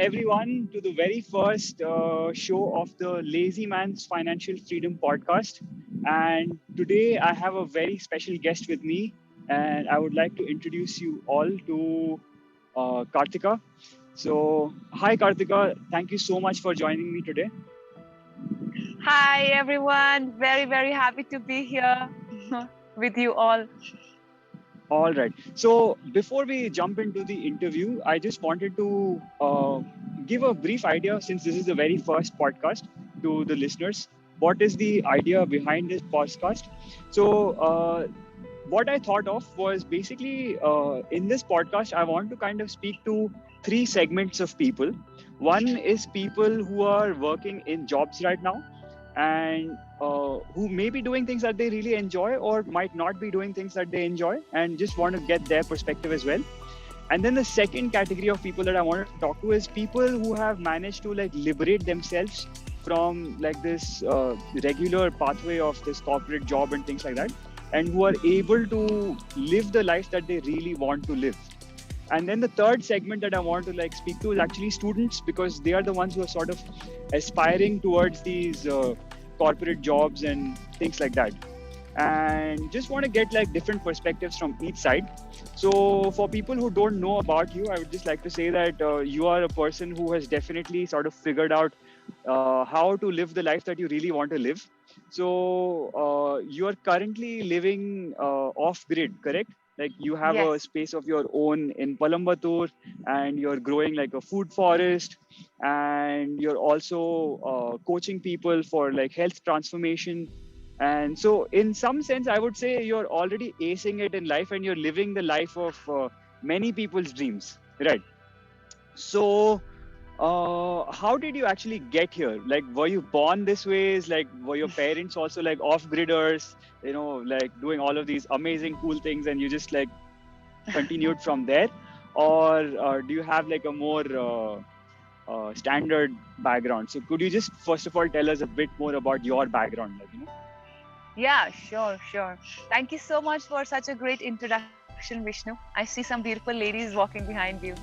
everyone to the very first show of the Lazy Man's Financial Freedom podcast. And today I have a very special guest with me, and I would like to introduce you all to Kartika. So, hi Kartika, thank you so much for joining me today. Hi everyone, very happy to be here with you all. All right. So before we jump into the interview, I just wanted to give a brief idea, since this is the very first podcast, to the listeners. What is the idea behind this podcast? So what I thought of was basically in this podcast, I want to kind of speak to three segments of people. One is people who are working in jobs right now, and who may be doing things that they really enjoy or might not be doing things that they enjoy, and just want to get their perspective as well. And then the second category of people that I want to talk to is people who have managed to like liberate themselves from like this regular pathway of this corporate job and things like that, and who are able to live the life that they really want to live. And then the third segment that I want to like speak to is actually students, because they are the ones who are sort of aspiring towards these corporate jobs and things like that, and just want to get like different perspectives from each side. So for people who don't know about you, I would just like to say that you are a person who has definitely sort of figured out how to live the life that you really want to live. So you are currently living off grid, correct? Like you have a Yes, space of your own in Palambatur, and you're growing like a food forest, and you're also coaching people for like health transformation. And so in some sense, I would say you're already acing it in life, and you're living the life of many people's dreams, right? So how did you actually get here? Like, were you born this way? Like, were your parents also like off-gridders, like doing all of these amazing cool things, and you just like continued from there? Or do you have like a more standard background? So could you just first of all tell us a bit more about your background, yeah, sure. Thank you so much for such a great introduction, Vishnu. I see some beautiful ladies walking behind you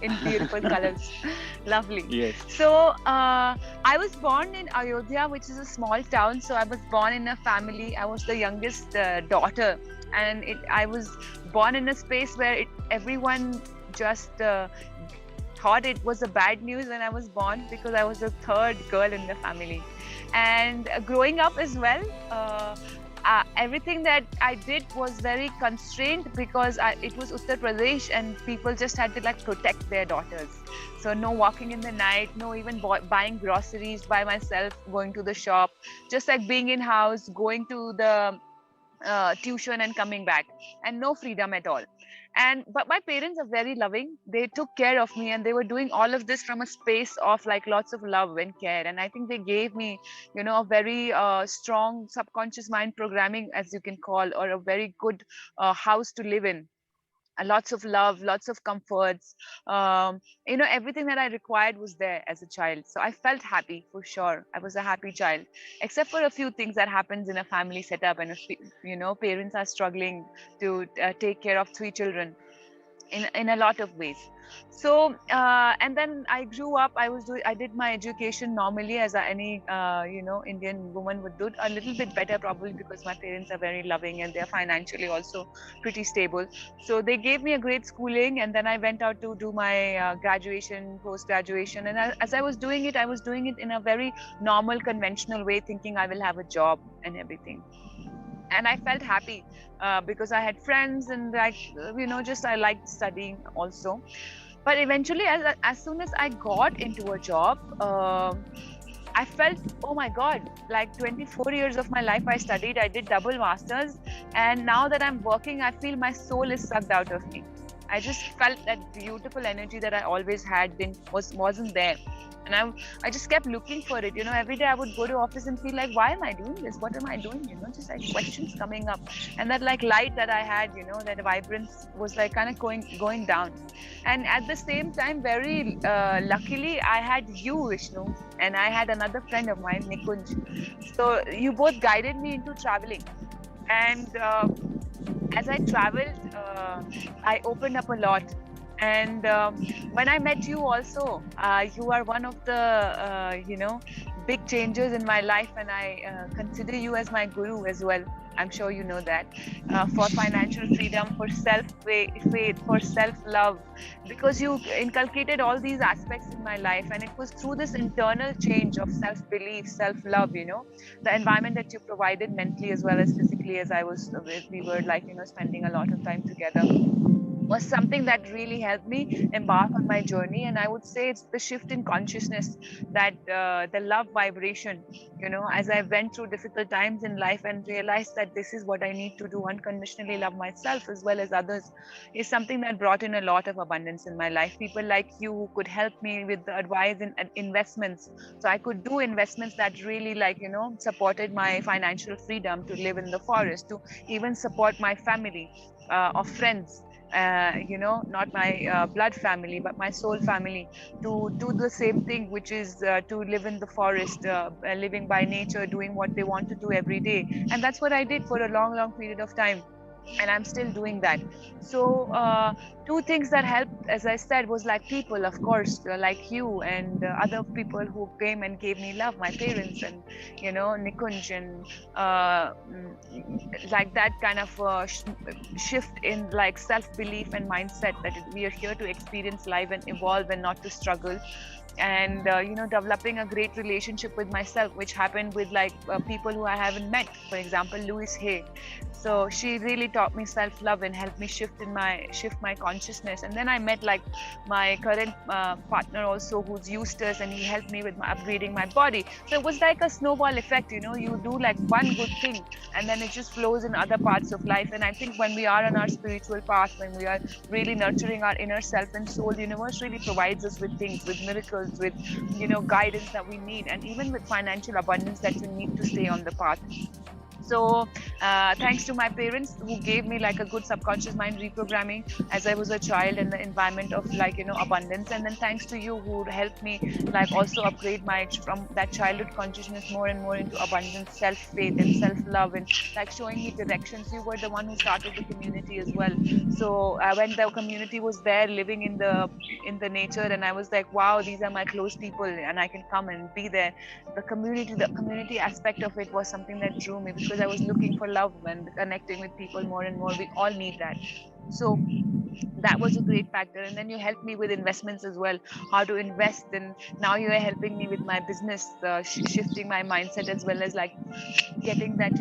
in beautiful colors. Lovely. Yes. So, I was born in Ayodhya, which is a small town. So, I was born in a family. I was the youngest daughter, and I was born in a space where everyone just thought it was a bad news when I was born, because I was the third girl in the family. And growing up as well, everything that I did was very constrained, because it was Uttar Pradesh and people just had to like protect their daughters. So no walking in the night, no even buying groceries by myself, going to the shop, just like being in house, going to the tuition and coming back, and no freedom at all. But my parents are very loving. They took care of me, and they were doing all of this from a space of like lots of love and care. And I think they gave me, a very strong subconscious mind programming, as you can call, or a very good house to live in. Lots of love, lots of comforts. Everything that I required was there as a child. So I felt happy, for sure. I was a happy child, except for a few things that happens in a family setup, and parents are struggling to take care of three children in a lot of ways. So and then I grew up. I did my education normally, as any Indian woman would do. A little bit better probably, because my parents are very loving and they're financially also pretty stable. So they gave me a great schooling, and then I went out to do my graduation, post graduation. And as I was doing it, I was doing it in a very normal, conventional way, thinking I will have a job and everything. And I felt happy because I had friends, and like just I liked studying also. But eventually, as soon as I got into a job, I felt, oh my God, like 24 years of my life I studied, I did double masters, and now that I'm working, I feel my soul is sucked out of me. I just felt that beautiful energy that I always had wasn't there. And I just kept looking for it. Every day I would go to office and feel like, why am I doing this? What am I doing? Just like questions coming up. And that like light that I had, that vibrance was like kind of going down. And at the same time, very luckily, I had you, Vishnu, and I had another friend of mine, Nikunj. So you both guided me into traveling. And as I traveled, I opened up a lot. And when I met you also, you are one of the big changes in my life, and I consider you as my guru as well. I'm sure you know that. For financial freedom, for faith, for self love, because you inculcated all these aspects in my life, and it was through this internal change of self belief, self love, the environment that you provided mentally as well as physically, as I was we were spending a lot of time together, was something that really helped me embark on my journey. And I would say it's the shift in consciousness, that the love vibration, as I went through difficult times in life and realized that this is what I need to do, unconditionally love myself as well as others, is something that brought in a lot of abundance in my life. People like you who could help me with the advice in investments, so I could do investments that really supported my financial freedom to live in the forest, to even support my family of friends, not my blood family, but my soul family, to do the same thing, which is to live in the forest, living by nature, doing what they want to do every day. And that's what I did for a long, long period of time, and I'm still doing that. So two things that helped, as I said, was like people, of course, like you and other people who came and gave me love, my parents, and Nikunj, and like that kind of shift in like self belief and mindset, that we are here to experience life and evolve and not to struggle. And developing a great relationship with myself, which happened with like people who I haven't met, for example Louise Hay. So she really taught me self love and helped me shift my consciousness. And then I met like my current partner also, who's Eustace, and he helped me with upgrading my body. So it was like a snowball effect, you do like one good thing and then it just flows in other parts of life. And I think when we are on our spiritual path, when we are really nurturing our inner self and soul, the universe really provides us with things, with miracles, with guidance that we need, and even with financial abundance that you need to stay on the path. So thanks to my parents who gave me like a good subconscious mind reprogramming as I was a child in the environment of like abundance. And then thanks to you who helped me like also upgrade my from that childhood consciousness more and more into abundance, self faith, and self love, and like showing me directions. You were the one who started the community as well. So when the community was there living in the nature, and I was like, wow, these are my close people and I can come and be there. The community aspect of it was something that drew me, because I was looking for love and connecting with people more and more. We all need that. So that was a great factor. And then you helped me with investments as well, how to invest. And now you are helping me with my business, shifting my mindset, as well as like getting that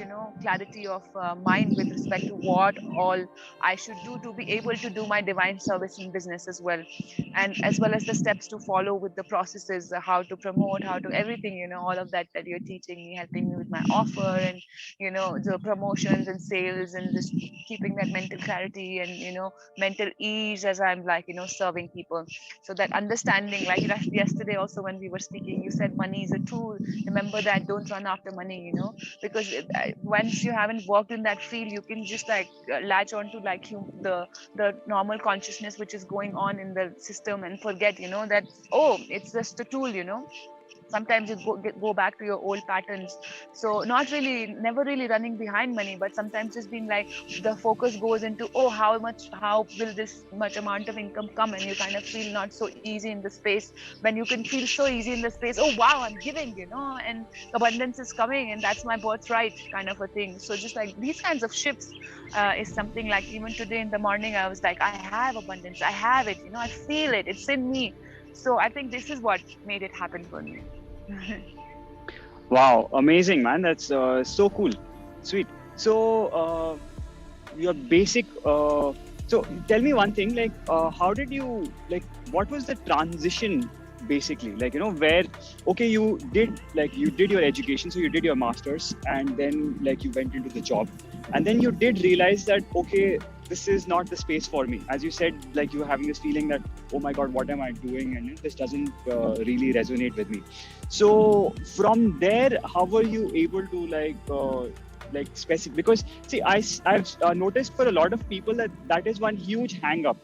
clarity of mind with respect to what all I should do to be able to do my divine service in business as well, and as well as the steps to follow with the processes, how to promote, how to everything, all of that that you're teaching me, helping me with my offer, and the promotions and sales, and just keeping that mental clarity and mental ease as I'm like serving people. So that understanding, like yesterday also when we were speaking, you said money is a tool. Remember that, don't run after money, because once you haven't worked in that field, you can just like latch on to like the normal consciousness which is going on in the system, and forget that, oh, it's just a tool. Sometimes you go back to your old patterns. So not really, never really running behind money, but sometimes just being like, the focus goes into, oh, how will this much amount of income come, and you kind of feel not so easy in the space. When you can feel so easy in the space, oh wow, I'm giving, and abundance is coming, and that's my birthright, kind of a thing. So just like these kinds of shifts is something like, even today in the morning I was like, I have abundance, I have it, I feel it, it's in me. So I think this is what made it happen for me. Wow, amazing, man. That's so cool. Sweet. So, your basic. So, tell me one thing. Like, how did you like? What was the transition? Basically, like where. Okay, you did your education, so you did your masters, and then like you went into the job, and then you did realize that okay, this is not the space for me. As you said, like you were having this feeling that oh my god, what am I doing, and this doesn't really resonate with me. So from there, how were you able to like specific? Because see, I've noticed for a lot of people that is one huge hang up,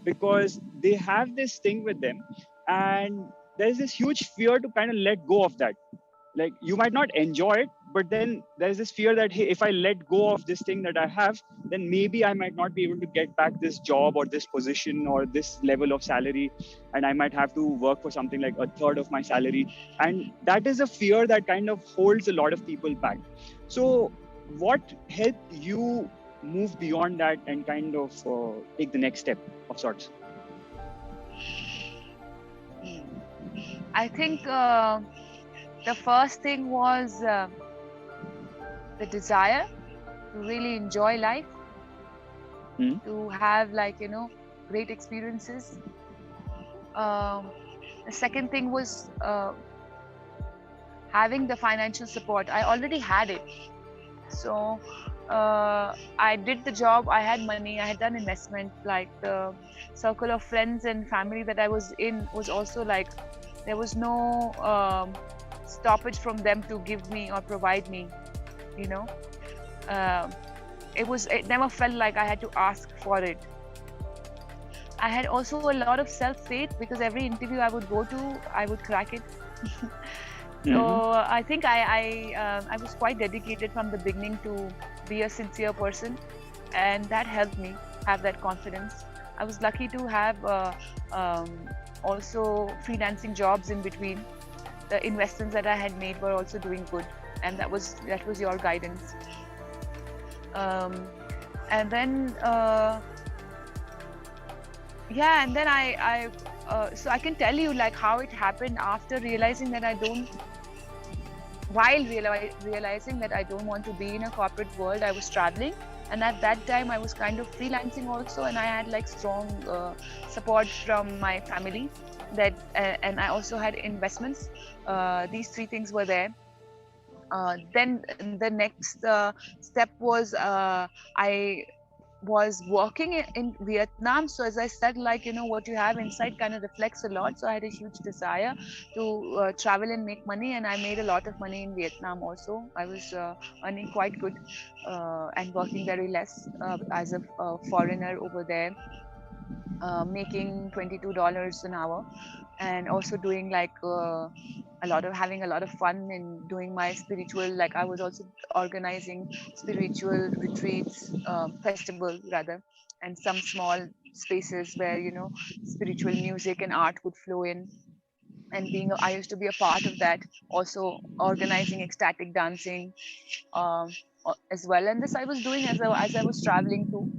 because they have this thing with them, and there's this huge fear to kind of let go of that. Like you might not enjoy it, but then there's this fear that, hey, if I let go of this thing that I have, then maybe I might not be able to get back this job or this position or this level of salary, and I might have to work for something like a third of my salary. And that is a fear that kind of holds a lot of people back. So what helped you move beyond that and kind of take the next step of sorts? I think the first thing was the desire to really enjoy life, to have great experiences. The second thing was having the financial support. I already had it. So I did the job, I had money, I had done investment. Like the circle of friends and family that I was in was also like, there was no stoppage from them to give me or provide me, you know. It never felt like I had to ask for it. I had also a lot of self-faith, because every interview I would go to, I would crack it. So I think I was quite dedicated from the beginning to be a sincere person, and that helped me have that confidence. I was lucky to have also freelancing jobs in between. The investments that I had made were also doing good, and that was your guidance. And then and then I so I can tell you like how it happened after realizing that while realizing that I don't want to be in a corporate world. I was traveling, and at that time I was kind of freelancing also, and I had like strong support from my family, that and I also had investments. These three things were there. Then the next step was I was working in Vietnam. So as I said, like, what you have inside kind of reflects a lot. So I had a huge desire to travel and make money, and I made a lot of money in Vietnam also. I was earning quite good and working very less as a foreigner over there, making $22 an hour, and also doing like having a lot of fun and doing my spiritual, like I was also organizing spiritual retreats, festival rather, and some small spaces where spiritual music and art would flow in. And I used to be a part of that, also organizing ecstatic dancing as well. And this I was doing as I was traveling too.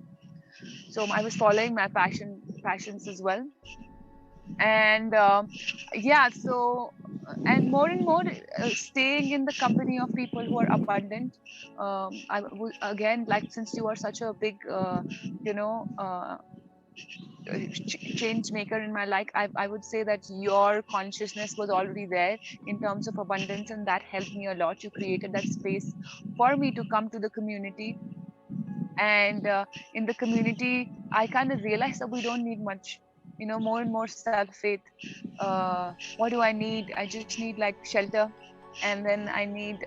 So I was following my passions as well. And so and more staying in the company of people who are abundant. I would again, like, since you are such a big you know change maker in my life, I would say that your consciousness was already there in terms of abundance, and that helped me a lot. You created that space for me to come to the community. And in the community, I kind of realized that we don't need much, more and more self-faith. What do I need? I just need like shelter, and then I need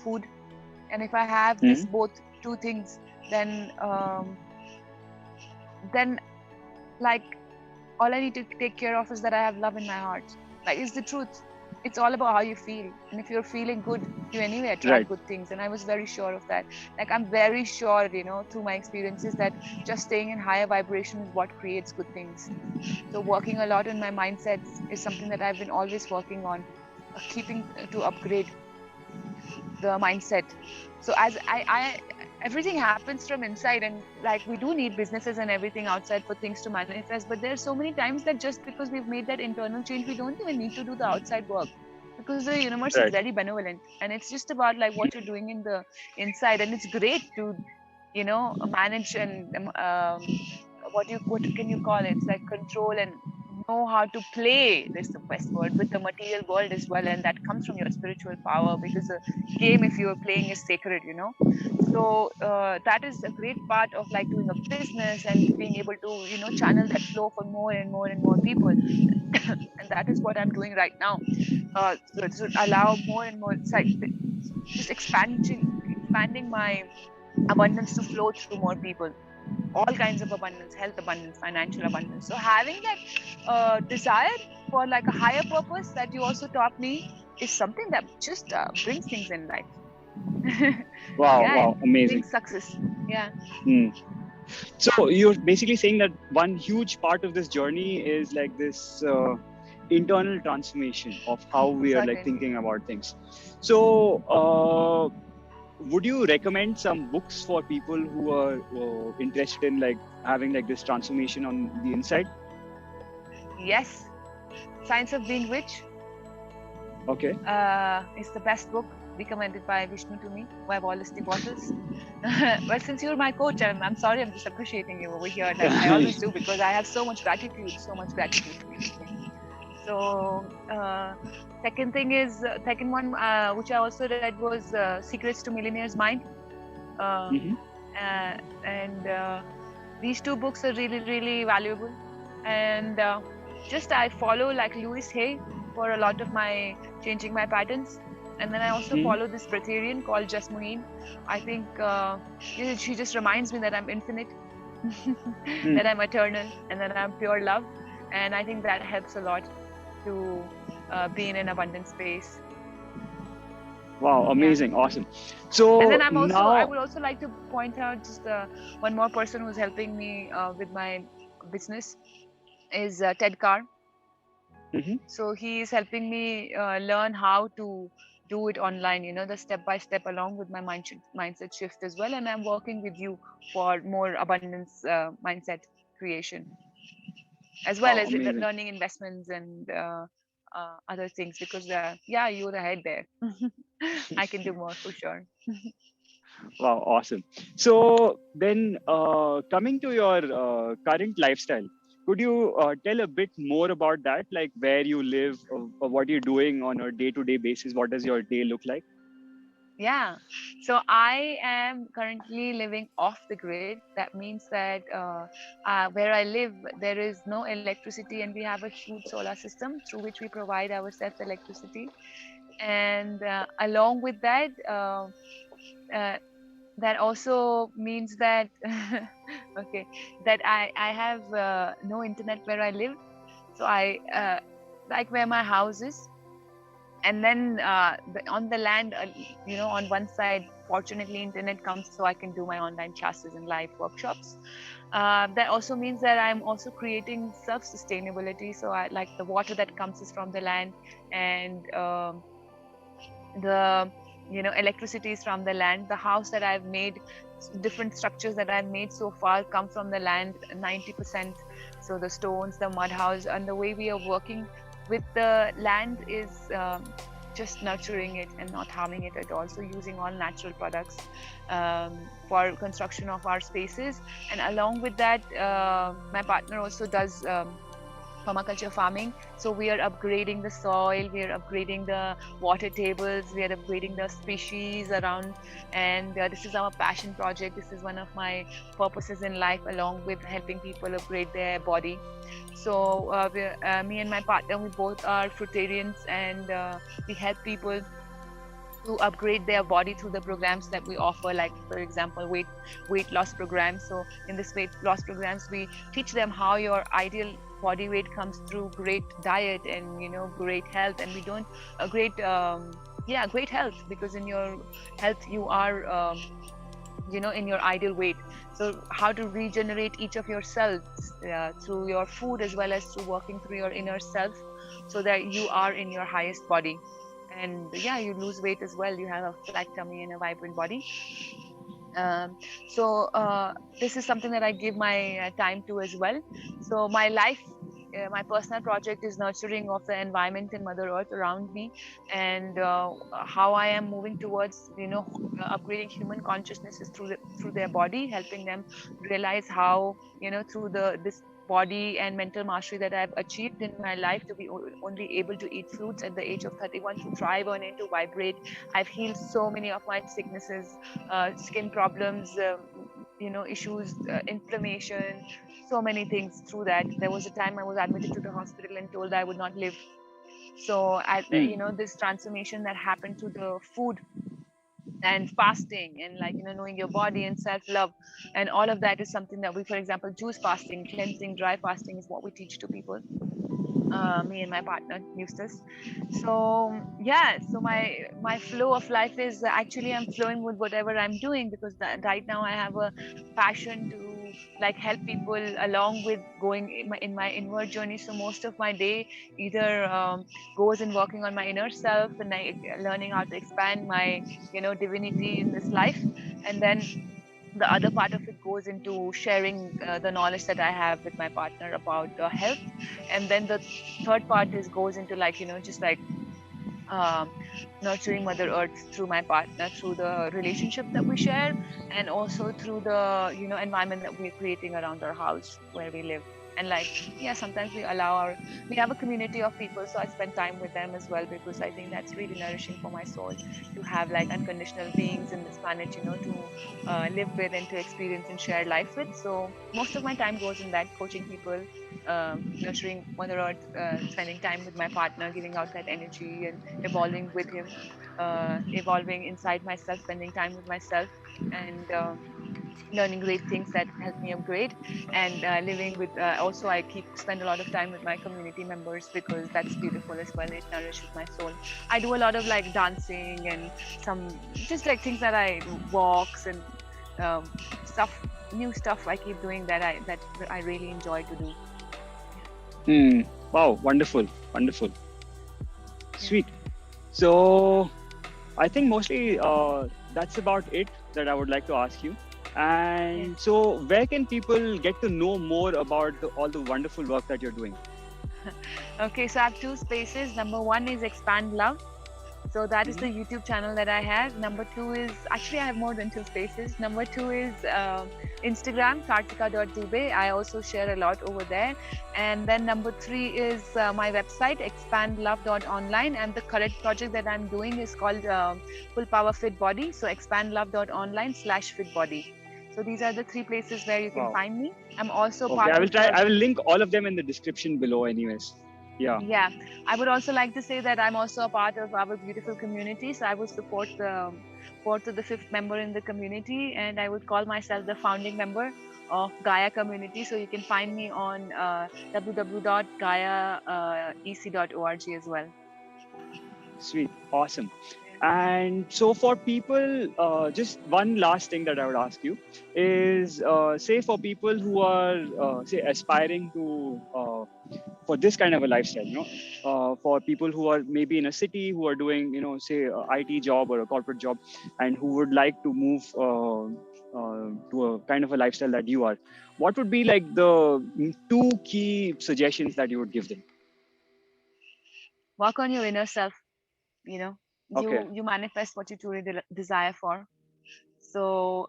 food. And if I have this both two things, then like all I need to take care of is that I have love in my heart. Like, it's the truth. It's all about how you feel. And if you're feeling good, you anyway attract good things. And I was very sure of that. Like, I'm very sure, through my experiences, that just staying in higher vibration is what creates good things. So working a lot on my mindset is something that I've been always working on, keeping to upgrade the mindset. So as I everything happens from inside, and like we do need businesses and everything outside for things to manifest, but there's so many times that just because we've made that internal change, we don't even need to do the outside work, because the universe is very benevolent, and it's just about like what you're doing in the inside. And it's great to manage and what can you call it? It's like control and know how to play, this the best word, with the material world as well. And that comes from your spiritual power, because the game, if you're playing, is sacred. So that is a great part of like doing a business and being able to channel that flow for more and more and more people. And that is what I'm doing right now, to allow more and more, just expanding my abundance to flow through more people. All kinds of abundance, health abundance, financial abundance. So having that desire for like a higher purpose that you also taught me, is something that just brings things in life. Wow, Yeah, wow, it amazing. brings success. Yeah, Hmm. So you're basically saying that one huge part of this journey is like this internal transformation of how we are like certainly. thinking about things. So would you recommend some books for people who are interested in like having like this transformation on the inside? Yes, Science of Being Rich Okay. is the best book recommended by Vishnu to me by Holistic Waters. Well, since you're my coach, I'm sorry, I'm just appreciating you over here, like I always do, because I have so much gratitude for you. So, second thing is, second one, which I also read was Secrets to Millionaire's Mind. Uh, Hmm. and these two books are really, really valuable. And just I follow like Louis Hay for a lot of my changing my patterns. And then I also Hmm. follow this Breatharian called Jasmine. I think she just reminds me that I'm infinite, that I'm eternal, and that I'm pure love. And I think that helps a lot to be in an abundant space. Wow, Yeah. amazing, awesome. And then So I now, would also like to point out just one more person who's helping me with my business is Ted Carr. mhm. So he is helping me learn how to do it online, the step by step along with my mindset shift as well. And I'm working with you for more abundance mindset creation, as well Wow, as amazing. learning investments and other things, because yeah, you're the head there. I can do more for sure. Wow, awesome. So then, coming to your current lifestyle, could you tell a bit more about that? Like where you live, what you're doing on a day-to-day basis? What does your day look like? Yeah. So I am currently living off the grid. That means that where I live, there is no electricity, and we have a huge solar system through which we provide ourselves electricity. And along with that, uh, that also means that okay, that I have no internet where I live. So I like where my house is, and then on the land, on one side, fortunately internet comes, so I can do my online classes and live workshops. That also means that I'm also creating self sustainability, so I like the water that comes is from the land, and the electricity is from the land. The house that I've made, different structures that I've made so far come from the land 90%. So the stones, the mud house, and the way we are working with the land is just nurturing it and not harming it at all, so using all natural products for construction of our spaces. And along with that, my partner also does permaculture farming. So we are upgrading the soil, we are upgrading the water tables, we are upgrading the species around. And this is our passion project. This is one of my purposes in life, along with helping people upgrade their body. So me and my partner, we both are fruitarians, and we help people to upgrade their body through the programs that we offer, like for example weight loss programs. So in this weight loss programs, we teach them how your ideal body weight comes through great diet and great health. And we don't a great great health, because in your health you are in your ideal weight. So how to regenerate each of your cells through your food, as well as through working through your inner self, so that you are in your highest body. And yeah, you lose weight as well, you have a flat tummy and a vibrant body. So this is something that I give my time to as well. So my life, my personal project is nurturing of the environment and Mother Earth around me, and how I am moving towards upgrading human consciousnesses through their body, helping them realize how through this body and mental mastery that I've achieved in my life, to be only able to eat fruits at the age of 31, to thrive on it, to vibrate. I've healed so many of my sicknesses, skin problems, issues, inflammation, so many things through that. There was a time I was admitted to the hospital and told I would not live. So, Hmm. this transformation that happened to the food and fasting, and like knowing your body and self love, and all of that is something that we, for example, juice fasting, cleansing, dry fasting, is what we teach to people. Me and my partner Eustace. So yeah, so my flow of life is actually I'm flowing with whatever I'm doing, because right now I have a passion to like help people along with going in my inward journey. So most of my day either goes in working on my inner self and learning how to expand my divinity in this life, and then the other part of it goes into sharing the knowledge that I have with my partner about health, and then the third part is goes into like just like um, nurturing Mother Earth through my partner, through the relationship that we share, and also through the environment that we're creating around our house where we live. And like yeah, sometimes we have a community of people, so I spend time with them as well, because I think that's really nourishing for my soul to have like unconditional beings in this planet, to live with and to experience and share life with. So most of my time goes in that, coaching people, nurturing Mother Earth, spending time with my partner, giving out that energy and evolving with him, evolving inside myself, spending time with myself, and learning great things that help me upgrade, and living with. Also, I keep spend a lot of time with my community members, because that's beautiful as well. It nourishes my soul. I do a lot of like dancing and some just like things that I walks and stuff, new stuff I keep doing that I really enjoy to do. Hmm. Wow, wonderful, wonderful, Yeah. sweet. So I think mostly that's about it that I would like to ask you. Yeah. And so, where can people get to know more about all the wonderful work that you're doing? Okay, so I have two spaces. Number one is Expand Love. So that is Hmm. the YouTube channel that I have. Number two is actually I have more than two spaces. Number two is Instagram, kartika.dube. I also share a lot over there. And then number three is my website, expandlove.online. And the current project that I'm doing is called Full Power Fit Body. So expandlove.online/fit body. So these are the three places where you can Wow. find me. I'm also Okay, part I will of try. the I will link all of them in the description below, anyways. Yeah. Yeah, I would also like to say that I'm also a part of our beautiful community. So I would support the fourth to the fifth member in the community, and I would call myself the founding member of Gaia community. So you can find me on www.gaiaec.org as well. Sweet, awesome. And so, for people, just one last thing that I would ask you is, say, for people who are, say, aspiring to for this kind of a lifestyle, for people who are maybe in a city who are doing, say, a IT job or a corporate job, and who would like to move to a kind of a lifestyle that you are, what would be like the two key suggestions that you would give them? Work on your inner self. You know, Okay. you manifest what you truly desire for. So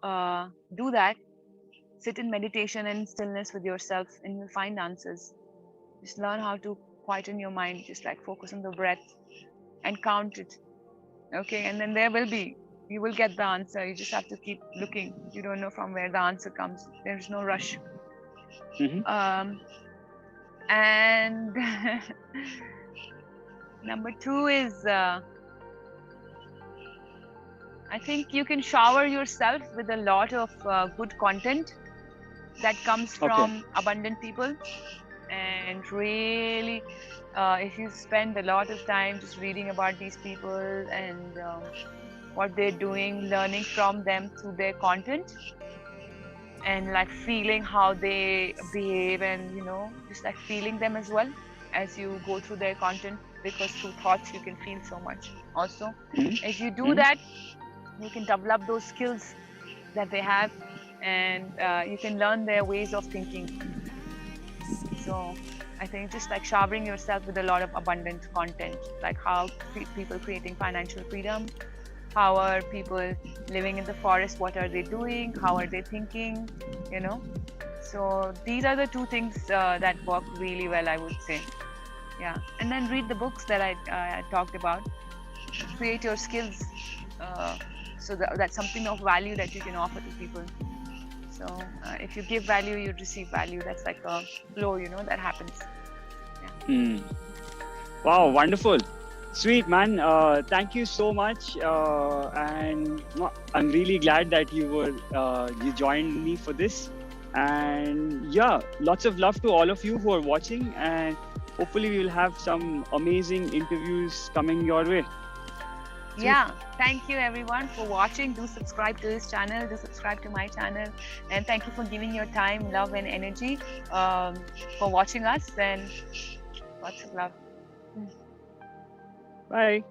do that. Sit in meditation and stillness with yourself, and you'll find answers. Just learn how to quieten your mind. Just like focus on the breath and count it. Okay, and then there will be, you will get the answer. You just have to keep looking. You don't know from where the answer comes. There's no rush. Mm-hmm. um and number two is I think you can shower yourself with a lot of good content that comes Okay. from abundant people. And really, if you spend a lot of time just reading about these people and what they're doing, learning from them through their content, and like feeling how they behave, and just like feeling them as well as you go through their content, because through thoughts you can feel so much also. If you do Mm-hmm. that, you can develop those skills that they have, and you can learn their ways of thinking. So I think just like showering yourself with a lot of abundant content, like how people creating financial freedom, how are people living in the forest, what are they doing, how are they thinking, you know. So these are the two things that work really well, I would say. Yeah, and then read the books that I talked about. Create your skills, uh, so that's something of value that you can offer to people. So if you give value, you receive value. That's like a flow, that happens. Yeah. Mm. Wow, wonderful. Sweet, man. Thank you so much. And I'm really glad that you joined me for this. And yeah, lots of love to all of you who are watching. And hopefully we will have some amazing interviews coming your way. Yeah, thank you everyone for watching. Do subscribe to this channel, do subscribe to my channel, and thank you for giving your time, love, and energy for watching us. And lots of love. Bye.